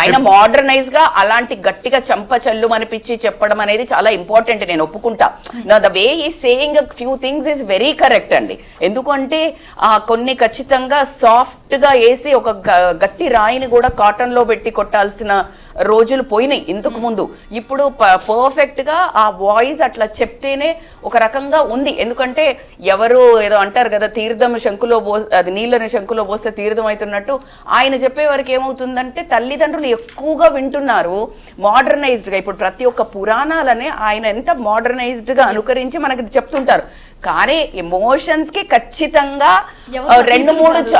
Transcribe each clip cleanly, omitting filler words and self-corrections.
ఆయన మోడర్నైజ్ గా అలాంటి గట్టిగా చంపచల్లు అనిపించి చెప్పడం అనేది చాలా ఇంపార్టెంట్, నేను ఒప్పుకుంటా. ద వే ఈ saying few things is very correct అండి. ఎందుకంటే కొన్ని ఖచ్చితంగా సాఫ్ట్ గా వేసి ఒక గట్టి రాయిని కూడా కాటన్ లో పెట్టి కొట్టాల్సిన రోజులు పోయినాయి ఇంతకు ముందు. ఇప్పుడు పర్ఫెక్ట్ గా ఆ వాయిస్ అట్లా చెప్తేనే ఒక రకంగా ఉంది. ఎందుకంటే ఎవరు ఏదో అంటారు కదా, తీర్థం శంకులో అది నీళ్ళని శంకులో పోస్తే తీర్థం అవుతున్నట్టు ఆయన చెప్పే వరకు ఏమవుతుందంటే తల్లిదండ్రులు ఎక్కువగా వింటున్నారు మోడర్నైజ్డ్ గా. ఇప్పుడు ప్రతి ఒక్క పురాణాలనే ఆయన ఎంత మోడర్నైజ్డ్ గా అనుకరించి మనకి చెప్తుంటారు. కానీ ఎమోషన్స్ కి ఖచ్చితంగా 2-3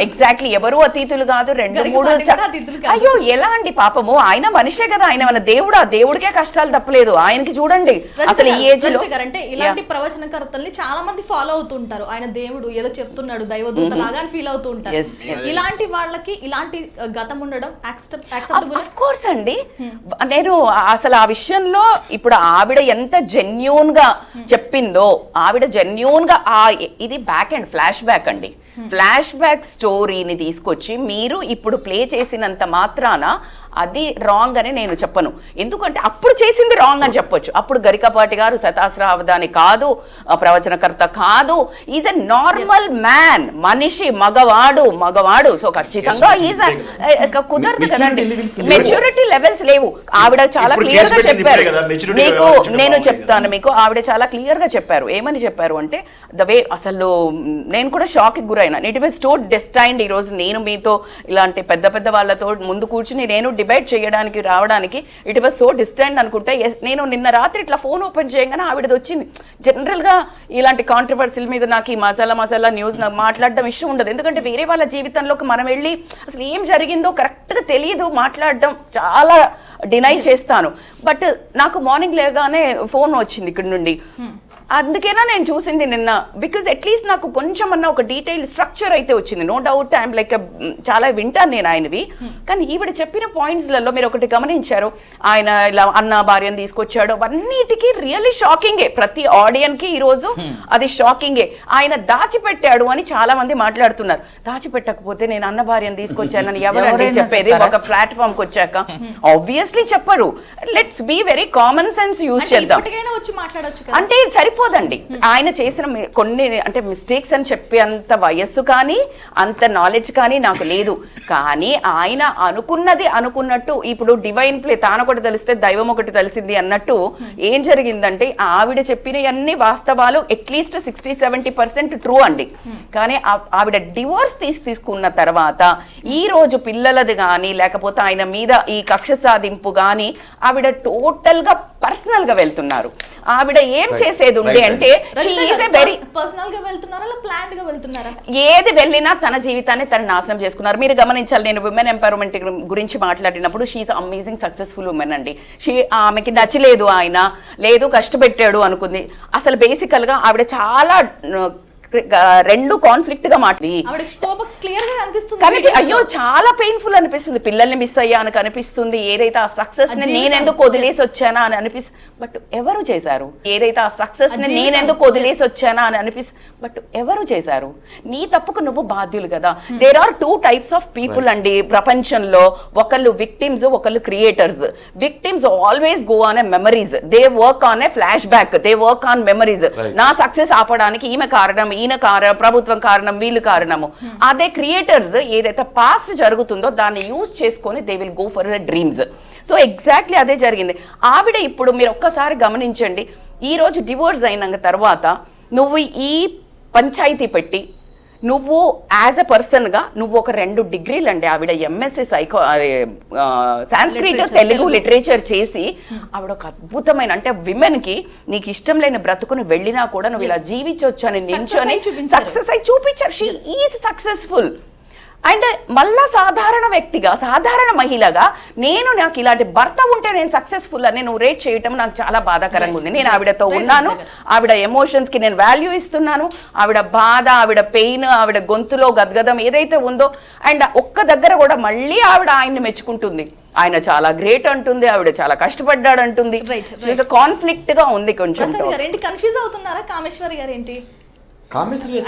ఎగ్జాక్ట్లీ ఎవరు అతీతులు కాదు, 2-3 అయ్యో ఎలా అండి పాపము, ఆయన మనిషే కదా, ఆయన మన దేవుడు, ఆ దేవుడికే కష్టాలు తప్పలేదు. ఆయనకి చూడండి అసలు ఈ ఏజ్ లో అంటే ఇలాంటి ప్రవచనకర్తల్ని చాలా మంది ఫాలో అవుతుంటారు. ఆయన దేవుడు ఏదో చెప్తున్నాడు దైవదూత లాగా అని ఫీల్ అవుతూ ఉంటారు. ఇలాంటి వాళ్ళకి ఇలాంటి గతం ఉండడం యాక్సెప్టబుల్ ఆఫ్ కోర్స్ అండి. నేను అసలు ఆ విషయంలో ఇప్పుడు ఆవిడ ఎంత జెన్యూన్ గా చెప్పిందో, ఆవిడ జెన్యూన్ గా ఇది బ్యాక్ అండ్ ఫ్లాష్ బ్యాక్ అండి. ఫ్లాష్ బ్యాక్ స్టోరీని తీసుకొచ్చి మీరు ఇప్పుడు ప్లే చేసినంత మాత్రాన అది రాంగ్ అని నేను చెప్పను. ఎందుకంటే అప్పుడు చేసింది రాంగ్ అని చెప్పొచ్చు. అప్పుడు గరికపాటి గారు శతాస్రావధాని కాదు, ప్రవచనకర్త కాదు, ఈజ్ ఎ నార్మల్ మ్యాన్, మనిషి, మగవాడు. సో ఖచ్చితంగా కుదరదు కదండి, మెచ్యూరిటీ లెవెల్స్ లేవు. ఆవిడ చాలా క్లియర్ గా చెప్పారు. మీకు నేను చెప్తాను, మీకు ఆవిడ చాలా క్లియర్ గా చెప్పారు. ఏమని చెప్పారు అంటే ద వే, అసలు నేను కూడా షాక్ కి గురైనా. It was so destined. ఈ రోజు నేను మీతో ఇలాంటి పెద్ద వాళ్ళతో ముందు కూర్చుని నేను డిబేట్ చేయడానికి రావడానికి ఇట్ వాజ్ సో డిస్టెంట్ అనుకుంటే, నేను నిన్న రాత్రి ఇట్లా ఫోన్ ఓపెన్ చేయగానే ఆవిడది వచ్చింది. జనరల్ గా ఇలాంటి కాంట్రవర్సీల మీద నాకు ఈ మసాలా న్యూస్ మాట్లాడడం ఇష్టం ఉండదు. ఎందుకంటే వేరే వాళ్ళ జీవితంలోకి మనం వెళ్ళి అసలు ఏం జరిగిందో కరెక్ట్ గా తెలియదు, మాట్లాడడం చాలా డినై చేస్తాను. బట్ నాకు మార్నింగ్ లేగానే ఫోన్ వచ్చింది ఇక్కడ నుండి. అందుకేనా నేను చూసింది నిన్న, బికాజ్ అట్లీస్ట్ నాకు కొంచెం అన్న ఒక డీటెయిల్ స్ట్రక్చర్ అయితే వచ్చింది. నో డౌట్ ఐఎమ్ లైక్ చాలా వింటాను నేను ఆయనవి. కానీ ఈవిడ చెప్పిన పాయింట్స్లలో మీరు ఒకటి గమనించారు, ఆయన ఇలా అన్న భార్యను తీసుకొచ్చాడు, అవన్నిటికీ రియల్లీ షాకింగే. ప్రతి ఆడియన్స్ కి ఈరోజు అది షాకింగే. ఆయన దాచిపెట్టాడు అని చాలా మంది మాట్లాడుతున్నారు. దాచిపెట్టకపోతే నేను అన్న భార్యను తీసుకొచ్చానని ఎవరండి చెప్పేది? ఒక ప్లాట్ఫామ్ కి వచ్చాక ఆబ్వియస్లీ చెప్పరు. Let's be very common sense use చేద్దాం అంటే సరిపోదండి. ఆయన చేసిన కొన్ని అంటే మిస్టేక్స్ అని చెప్పే అంత వయస్సు కానీ అంత నాలెడ్జ్ కానీ నాకు లేదు. కానీ ఆయన అనుకున్నట్టు ఇప్పుడు డివైన్ ప్లే, తానొకటి తెలిస్తే దైవం ఒకటి తెలిసింది అన్నట్టు ఏం జరిగిందంటే ఆవిడ చెప్పినవన్నీ వాస్తవాలు అట్లీస్ట్ 60-70% ట్రూ అండి. కానీ ఆవిడ డివోర్స్ తీసుకున్న తర్వాత ఈ రోజు పిల్లలది కానీ లేకపోతే ఆయన మీద ఈ కక్ష సాధింపు కానీ ఆవిడ టోటల్ గా పర్సనల్ గా వెళ్తున్నారు. ఆవిడ ఏం చేసేది ఉంది అంటే ఏది వెళ్ళినా తన జీవితాన్ని తను నాశనం చేసుకున్నారు. మీరు గమనించాలి, నేను విమెన్ ఎంపవర్మెంట్ గురించి మాట్లాడినప్పుడు షీఈస్ అమేజింగ్ సక్సెస్ఫుల్ ఉమెన్ అండి. ఆమెకి నచ్చలేదు ఆయన, లేదు కష్టపెట్టాడు అనుకుంది. అసలు బేసికల్ గా ఆవిడ చాలా రెండు కాన్ఫ్లిక్ట్ గా మాట్లాడి అయ్యో చాలా పెయిన్ఫుల్ అనిపిస్తుంది. పిల్లల్ని మిస్ అయ్యాను అనిపిస్తుంది. ఏదైతే ఆ సక్సెస్ ని నేనెందుకు వదిలేసి వచ్చానా అని అనిపిస్తుంది. బట్ ఎవరు చేశారు? ఏదైతే ఆ సక్సెస్ ని నేనెందుకు వదిలేసి వచ్చానా అని అనిపిస్తుంది. బట్ ఎవరు చేశారు? నీ తప్పుకు నువ్వు బాధ్యులు కదా. There are 2 types of people అండి ప్రపంచంలో. ఒకళ్ళు విక్టిమ్స్, ఒకళ్ళు creators. Victims always go on a memories, they work on a flash back, they work on memories. నా సక్సెస్ ఆపడానికి ఈమె కారణం, ఈయన కారణం, ప్రభుత్వం కారణం, వీళ్ళు కారణము. అదే క్రియేటర్స్ ఏదైతే పాస్ట్ జరుగుతుందో దాన్ని యూజ్ చేసుకొని they will go for dreams. So exactly అదే జరిగింది. ఆవిడ ఇప్పుడు మీరు ఒక్కసారి గమనించండి, ఈ రోజు డివోర్స్ అయిన తర్వాత నువ్వు ఈ పంచాయతీ పెట్టి నువ్వు యాజ్ ఎ పర్సన్ గా నువ్వు ఒక 2 డిగ్రీలు అండి, ఆవిడ ఎంఎస్సీ సాంస్క్రిట్ తెలుగు లిటరేచర్ చేసి ఆవిడ ఒక అద్భుతమైన అంటే విమెన్ కి నీకు ఇష్టం లేని బ్రతుకుని వెళ్ళినా కూడా నువ్వు ఇలా జీవించవచ్చు అని నించొని సక్సెస్ అయి చూపించారు. She is successful. అండ్ మళ్ళా సాధారణ వ్యక్తిగా, సాధారణ మహిళగా నాకు ఇలాంటి భర్త ఉంటే నేను సక్సెస్ఫుల్ అని నువ్వు రేట్ చేయటం నాకు చాలా బాధాకరంగా ఉంది. నేను ఆవిడతో ఉన్నాను, ఆవిడ ఎమోషన్స్ కి నేను వాల్యూ ఇస్తున్నాను. ఆవిడ బాధ, ఆవిడ పెయిన్, ఆవిడ గొంతులో గద్గదం ఏదైతే ఉందో, అండ్ ఒక్క దగ్గర కూడా మళ్ళీ ఆవిడ ఆయన్ని మెచ్చుకుంటుంది. ఆయన చాలా గ్రేట్ అంటుంది, ఆవిడ చాలా కష్టపడ్డాడు అంటుంది. కాన్ఫ్లిక్ట్ గా ఉంది కొంచెం. కన్ఫ్యూజ్ అవుతున్నారా కామేశ్వరి గారు? ఏంటి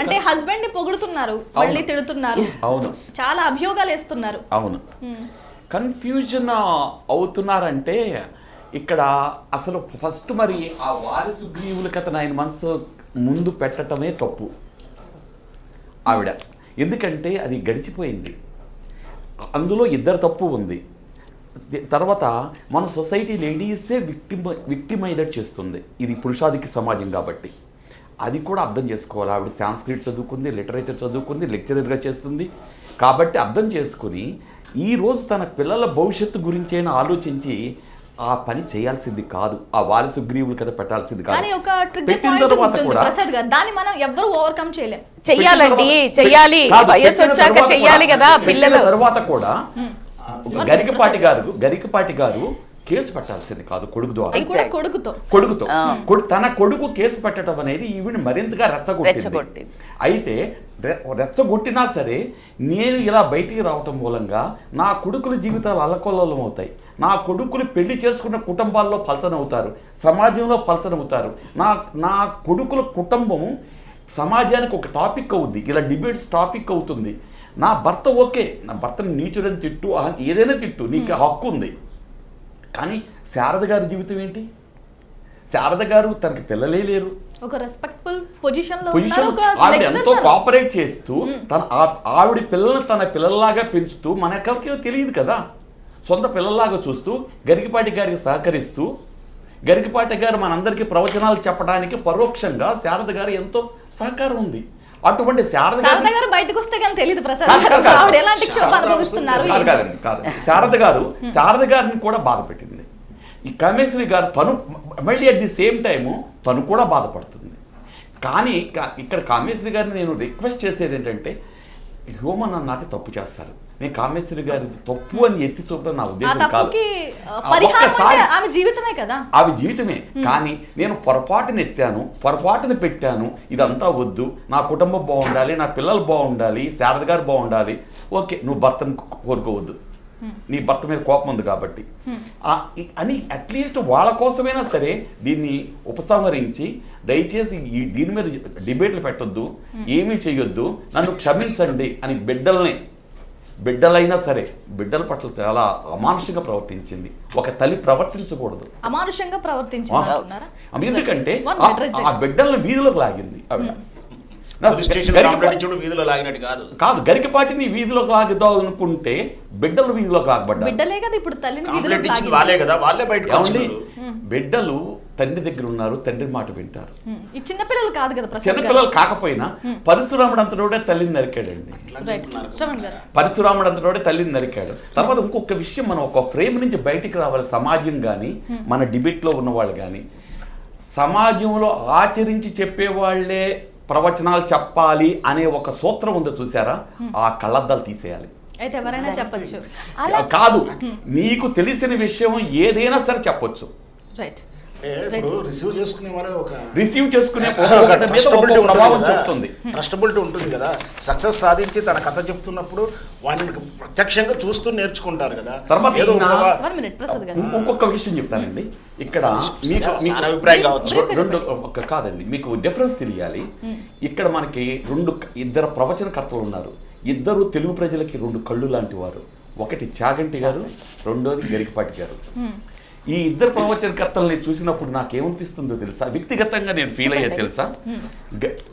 అంటే హస్బెండ్ ని పొగుడుతున్నారు, మళ్ళీ తిడుతున్నారు, అవును, చాలా అభియోగాలు వేస్తున్నారు. అవును, కన్ఫ్యూజన్ అవుతున్నారంటే ఇక్కడ అసలు ఫస్ట్ మరి ఆ వారి సుగ్రీవుల కథను ఆయన మనసు ముందు పెట్టడమే తప్పు ఆవిడ. ఎందుకంటే అది గడిచిపోయింది, అందులో ఇద్దరు తప్పు ఉంది. తర్వాత మన సొసైటీ లేడీసే విక్టిమైజర్ చేస్తుంది, ఇది పురుషాధిక సమాజం కాబట్టి. అది కూడా అర్థం చేసుకోవాలి. ఆవిడ సాంస్క్రిట్ చదువుకుంది, లిటరేచర్ చదువుకుంది, లెక్చరర్గా చేస్తుంది. కాబట్టి అర్థం చేసుకుని ఈరోజు తన పిల్లల భవిష్యత్తు గురించి అయినా ఆలోచించి ఆ పని చేయాల్సింది కాదు, ఆ వాలి సుగ్రీవులు కదా పెట్టాల్సింది కాదు. కానీ ఒక ట్రిగ్గర్ పాయింట్ ఉంటుంది ప్రసాద్ గారు, దాన్ని మనం ఎవ్వరు ఓవర్కమ్ చేయలేం. చెయ్యాలండి, చెయ్యాలి, వయసు వచ్చాక చెయ్యాలి కదా పిల్లల తర్వాత కూడా. గరికపాటి గారు కేసు పెట్టాల్సింది కాదు కొడుకు ద్వారా, కొడుకుతో తన కొడుకు కేసు పెట్టడం అనేది ఈవిని మరింతగా రెచ్చగొట్టింది. అయితే రెచ్చగొట్టినా సరే నేను ఇలా బయటికి రావటం మూలంగా నా కొడుకుల జీవితాలు అల్లకొల్లోలం అవుతాయి, నా కొడుకులు పెళ్లి చేసుకున్న కుటుంబాల్లో పలచనవుతారు, సమాజంలో పలచనవుతారు, నా కొడుకుల కుటుంబం సమాజానికి ఒక టాపిక్ అవుద్ది, ఇలా డిబేట్స్ టాపిక్ అవుతుంది. నా భర్త ఓకే, నా భర్తను నీచుడని తిట్టు, ఏదైనా తిట్టు, నీకు హక్కు ఉంది. కానీ శారద గారి జీవితం ఏంటి? శారద గారు తనకి పిల్లలే లేరు, ఒక రెస్పెక్టబుల్ పొజిషన్ ఆవిడ ఎంతో కోఆపరేట్ చేస్తూ ఆవిడ పిల్లల్ని తన పిల్లల్లాగా పెంచుతూ మనకెవరికీ తెలియదు కదా, సొంత పిల్లల్లాగా చూస్తూ గరికపాటి గారికి సహకరిస్తూ, గరికపాటి గారు మనందరికీ ప్రవచనాలు చెప్పడానికి పరోక్షంగా శారద గారు ఎంతో సహకారం ఉంది. అటువంటి శారద గారు బయటకు వస్తే కానీ తెలియదు ప్రసాద్ శారద గారిని కూడా బాధ పెట్టింది ఈ కామేశ్వరి గారు. తను మళ్ళీ అట్ ది సేమ్ టైము తను కూడా బాధపడుతుంది. కానీ ఇక్కడ కామేశ్వరి గారిని నేను రిక్వెస్ట్ చేసేది ఏంటంటే, హ్యూమన్ అన్నాక తప్పు చేస్తారు, నేను కామేశ్వరి గారి తప్పు అని ఎత్తి చూపడం నా ఉద్దేశం కాదు. ఆమె జీవితమే కదా, ఆమె జీవితమే. కానీ నేను పొరపాటును ఎత్తాను, పొరపాటును పెట్టాను, ఇదంతా వద్దు, నా కుటుంబం బాగుండాలి, నా పిల్లలు బాగుండాలి, శారద గారు బాగుండాలి. ఓకే, నువ్వు భర్తను కోరుకోవద్దు, నీ భర్త మీద కోపం ఉంది కాబట్టి అని అట్లీస్ట్ వాళ్ళ కోసమైనా సరే దీన్ని ఉపసంహరించి దయచేసి దీని మీద డిబేట్లు పెట్టొద్దు, ఏమీ చెయ్యొద్దు, నన్ను క్షమించండి అని బిడ్డలైనా సరే బిడ్డల పట్ల చాలా అమానుషంగా ప్రవర్తించింది. ఒక తల్లి ప్రవర్తించకూడదు, అమానుషంగా ప్రవర్తించింది. ఎందుకంటే ఆ బిడ్డలను వీధిలోకి లాగింది ఆవిడ. కాదు, గరికపాటిని వీధిలోకి లాగుదాం అనుకుంటే బిడ్డలు వీధిలోకి లాగబడ్డారు. బిడ్డలు తండ్రి దగ్గర ఉన్నారు, తండ్రి మాట వింటారు. చిన్నపిల్లలు కాదు కదా, చిన్నపిల్లలు కాకపోయినా పరశురాముడు అంతటోడే తల్లిని నరికాడండి. పరశురాముడు అంతటోడే తల్లిని నరికాడు. తర్వాత ఇంకొక విషయం, మనం ఒక ఫ్రేమ్ నుంచి బయటికి రావాలి. సమాజం కానీ మన డిబేట్లో ఉన్న వాళ్ళు కానీ, సమాజంలో ఆచరించి చెప్పేవాళ్లే ప్రవచనాలు చెప్పాలి అనే ఒక సూత్రం ఉందో చూసారా, ఆ కళ్ళద్దాలు తీసేయాలి. కాదు, నీకు తెలిసిన విషయం ఏదైనా సరే చెప్పొచ్చు. రిసీవ్ చేసుకునే ప్రభావం చెప్తుంది, ట్రస్టబిలిటీ ఉంటుంది కదా. సక్సెస్ సాధించి తన కథ చెప్తున్నప్పుడు వాడిని ప్రత్యక్షంగా చూస్తూ నేర్చుకుంటారు కదా. ఇంకొక విషయం చెప్తానండి, ఇక్కడ అభిప్రాయం కావచ్చు, కాదండి, మీకు డిఫరెన్స్ తెలియాలి. ఇక్కడ మనకి ఇద్దరు ప్రవచనకర్తలు ఉన్నారు. ఇద్దరు తెలుగు ప్రజలకి రెండు కళ్ళు లాంటి వారు. ఒకటి చాగంటి గారు, రెండోది గరికపాటి గారు. ఈ ఇద్దరు ప్రవచనకర్తల్ని చూసినప్పుడు నాకేమనిపిస్తుందో తెలుసా, వ్యక్తిగతంగా నేను ఫీల్ అయ్యే తెలుసా.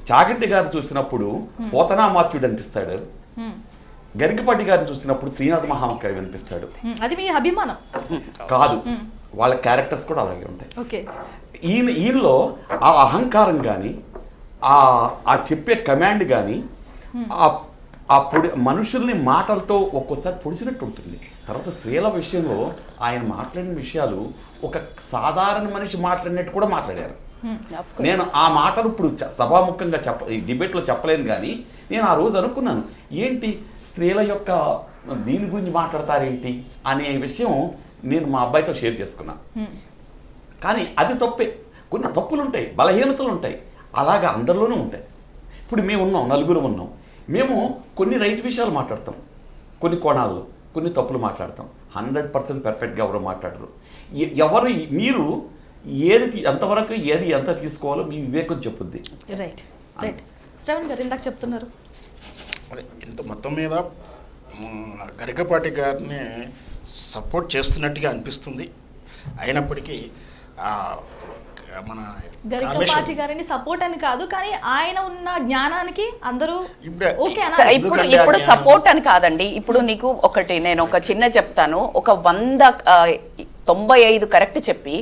చాగంటి గారు చూసినప్పుడు పోతనామాత్యుడు అనిపిస్తాడు, గరికపాటి గారిని చూసినప్పుడు శ్రీనాథ మహాకవి అనిపిస్తాడు. అది మీ అభిమానం కాదు, వాళ్ళ క్యారెక్టర్స్ కూడా అలాగే ఉంటాయి. ఈయనలో ఆ అహంకారం కానీ, ఆ చెప్పే కమాండ్ కానీ, ఆ మనుషుల్ని మాటలతో ఒక్కోసారి పొడిచినట్టు ఉంటుంది. తర్వాత స్త్రీల విషయంలో ఆయన మాట్లాడిన విషయాలు ఒక సాధారణ మనిషి మాట్లాడినట్టు కూడా మాట్లాడారు. నేను ఆ మాటలు ఇప్పుడు సభాముఖంగా ఈ డిబేట్లో చెప్పలేను, కానీ నేను ఆ రోజు అనుకున్నాను, ఏంటి స్త్రీల యొక్క దీని గురించి మాట్లాడతారేంటి అనే విషయం నేను మా అబ్బాయితో షేర్ చేసుకున్నాను. కానీ అది తప్పే, కొన్ని తప్పులు ఉంటాయి, బలహీనతలు ఉంటాయి, అలాగా అందరిలోనూ ఉంటాయి. ఇప్పుడు మేము ఉన్నాం, నలుగురు ఉన్నాం, మేము కొన్ని రైట్ విషయాలు మాట్లాడతాం, కొన్ని కోణాల్లో కొన్ని తప్పులు మాట్లాడతాం. 100% పర్ఫెక్ట్గా ఎవరు మాట్లాడరు. మీరు ఏది ఎంతవరకు ఏది ఎంత తీసుకోవాలో మీ వివేకం చెప్పుద్ది. రైట్ శ్రవణ్ గారు ఇందాక చెప్తున్నారు, ఇంత మొత్తం మీద గరికపాటి గారిని సపోర్ట్ చేస్తున్నట్టుగా అనిపిస్తుంది. అయినప్పటికీ మన గరికపాటి గారిని సపోర్ట్ అని కాదు, కానీ ఆయన ఉన్న జ్ఞానానికి అందరూ ఇప్పుడే ఓకే ఇప్పుడు సపోర్ట్ అని కాదండి. ఇప్పుడు నీకు ఒకటి నేను ఒక చిన్న చెప్తాను. ఒక 95 కరెక్ట్ చెప్పి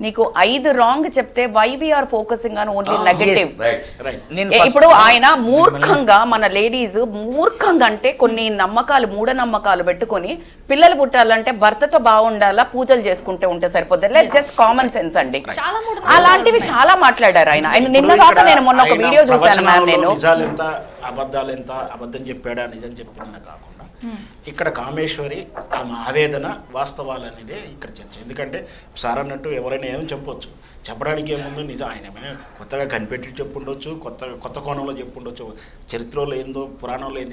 నీకు 5 రాంగ్ చెప్తే why we're focusing on only negative. ఇప్పుడు ఆయన మూర్ఖంగా మన లేడీస్ మూర్ఖంగా అంటే కొన్ని నమ్మకాలు మూఢనమ్మకాలు పెట్టుకొని పిల్లలు పుట్టాలంటే భర్తతో బాగుండాలా పూజలు చేసుకుంటే ఉంటే సరిపోద్ది. లెట్స్ జస్ట్ కామన్ సెన్స్ అండి. అలాంటివి చాలా మాట్లాడారు ఆయన. నిన్న దాకా నేను మొన్న ఒక వీడియో చూసాను మ్యామ్. నేను నిజాలెంత అబద్ధాలెంత, అబద్ధం చెప్పాడా నిజం చెప్పినా కాకుండా ఇక్కడ కామేశ్వరి ఆమె ఆవేదన వాస్తవాలు అనేదే ఇక్కడ చర్చ. ఎందుకంటే సార్ అన్నట్టు ఎవరైనా ఏమని చెప్పొచ్చు, చెప్పడానికి ఏముందో నిజం. ఆయనమే కొత్తగా కనిపెట్టి చెప్పుండొచ్చు, కొత్త కోణంలో చెప్పుండొచ్చు, చరిత్రలో ఏందో పురాణంలో ఏందో